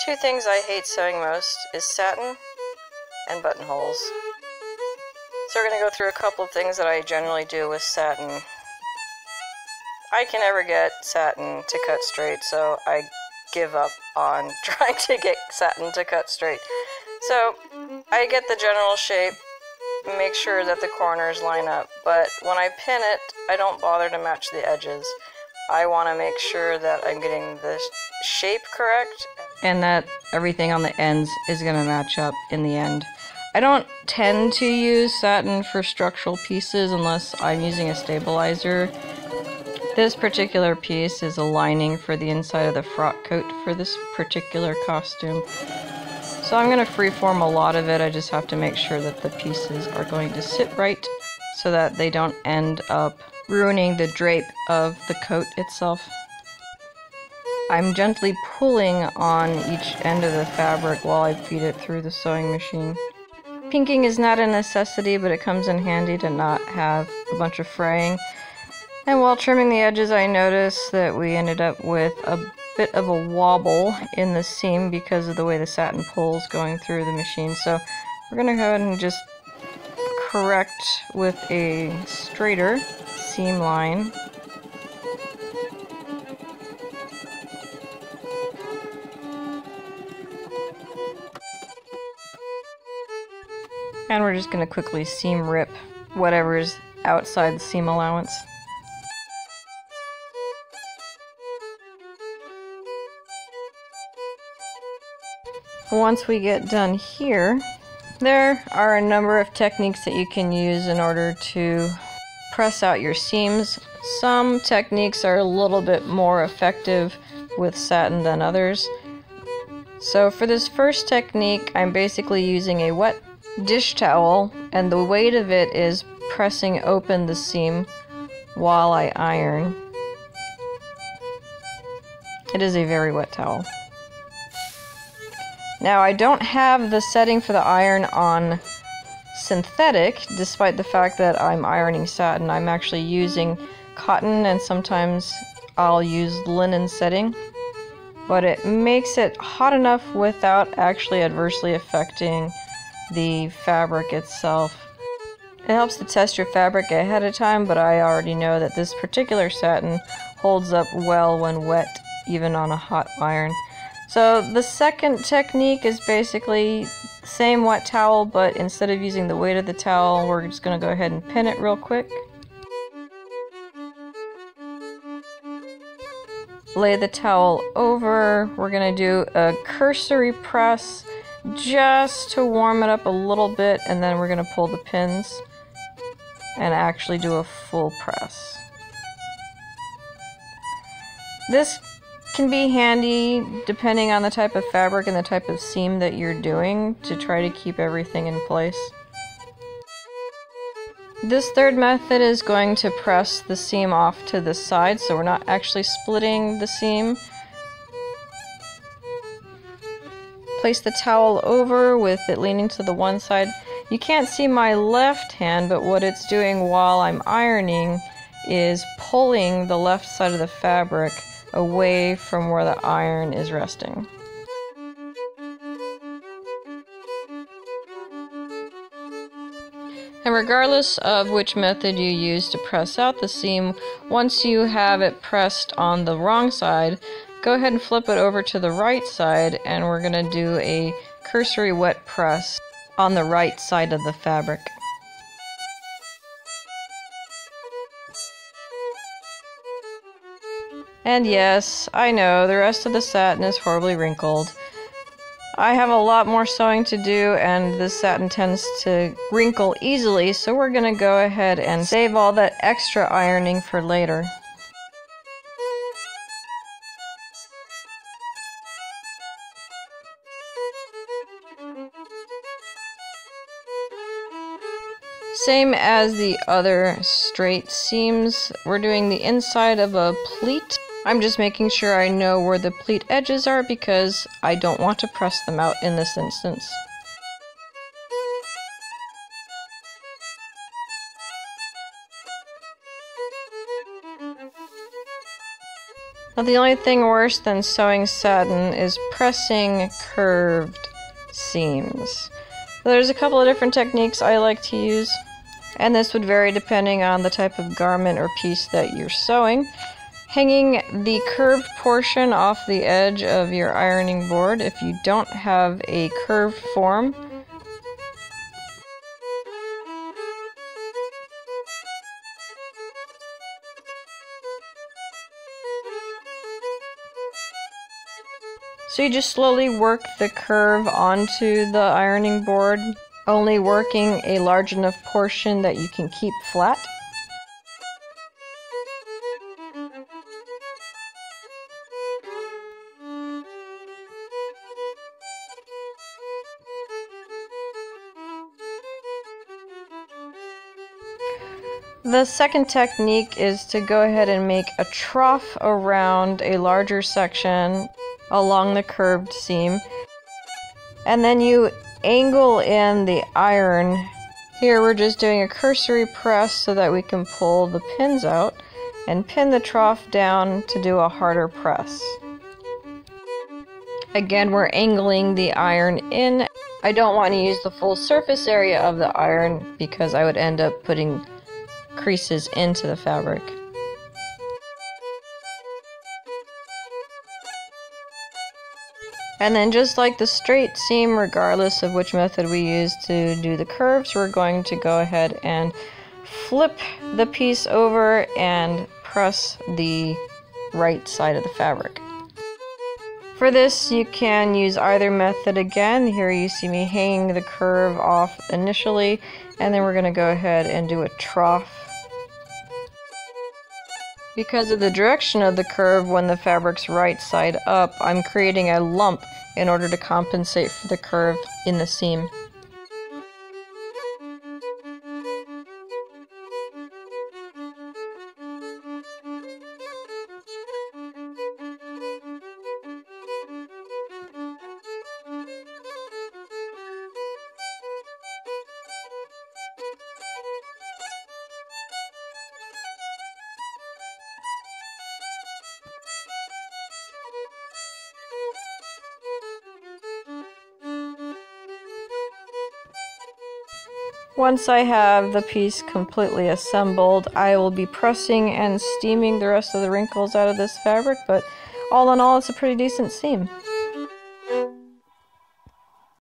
Two things I hate sewing most is satin and buttonholes. So we're going to go through a couple of things that I generally do with satin. I can never get satin to cut straight, so I give up on trying to get satin to cut straight. So I get the general shape, make sure that the corners line up, but when I pin it, I don't bother to match the edges. I want to make sure that I'm getting the shape correct and that everything on the ends is going to match up in the end. I don't tend to use satin for structural pieces unless I'm using a stabilizer. This particular piece is a lining for the inside of the frock coat for this particular costume. So I'm going to freeform a lot of it. I just have to make sure that the pieces are going to sit right so that they don't end up ruining the drape of the coat itself. I'm gently pulling on each end of the fabric while I feed it through the sewing machine. Pinking is not a necessity, but it comes in handy to not have a bunch of fraying. And while trimming the edges, I noticed that we ended up with a bit of a wobble in the seam because of the way the satin pulls going through the machine. So we're going to go ahead and just correct with a straighter seam line. And we're just going to quickly seam rip whatever's outside the seam allowance. Once we get done here, there are a number of techniques that you can use in order to press out your seams. Some techniques are a little bit more effective with satin than others. So for this first technique, I'm basically using a wet dish towel, and the weight of it is pressing open the seam while I iron. It is a very wet towel. Now, I don't have the setting for the iron on synthetic, despite the fact that I'm ironing satin. I'm actually using cotton, and sometimes I'll use linen setting. But it makes it hot enough without actually adversely affecting the fabric itself. It helps to test your fabric ahead of time, but I already know that this particular satin holds up well when wet, even on a hot iron. So the second technique is basically the same wet towel, but instead of using the weight of the towel, we're just going to go ahead and pin it real quick. Lay the towel over. We're going to do a cursory press just to warm it up a little bit, and then we're going to pull the pins and actually do a full press. This can be handy depending on the type of fabric and the type of seam that you're doing to try to keep everything in place. This third method is going to press the seam off to the side, so we're not actually splitting the seam. Place the towel over with it leaning to the one side. You can't see my left hand, but what it's doing while I'm ironing is pulling the left side of the fabric away from where the iron is resting. And regardless of which method you use to press out the seam, once you have it pressed on the wrong side, go ahead and flip it over to the right side, and we're going to do a cursory wet press on the right side of the fabric. And yes, I know, the rest of the satin is horribly wrinkled. I have a lot more sewing to do, and this satin tends to wrinkle easily, so we're going to go ahead and save all that extra ironing for later. Same as the other straight seams, we're doing the inside of a pleat. I'm just making sure I know where the pleat edges are because I don't want to press them out in this instance. Now, the only thing worse than sewing satin is pressing curved seams. There's a couple of different techniques I like to use, and this would vary depending on the type of garment or piece that you're sewing. Hanging the curved portion off the edge of your ironing board if you don't have a curved form. So you just slowly work the curve onto the ironing board, only working a large enough portion that you can keep flat. The second technique is to go ahead and make a trough around a larger section along the curved seam, and then you angle in the iron. Here we're just doing a cursory press so that we can pull the pins out and pin the trough down to do a harder press. Again, we're angling the iron in. I don't want to use the full surface area of the iron because I would end up putting creases into the fabric. And then, just like the straight seam, regardless of which method we use to do the curves, we're going to go ahead and flip the piece over and press the right side of the fabric. For this, you can use either method again. Here you see me hanging the curve off initially, and then we're going to go ahead and do a trough. Because of the direction of the curve when the fabric's right side up, I'm creating a lump in order to compensate for the curve in the seam. Once I have the piece completely assembled, I will be pressing and steaming the rest of the wrinkles out of this fabric, but all in all, it's a pretty decent seam.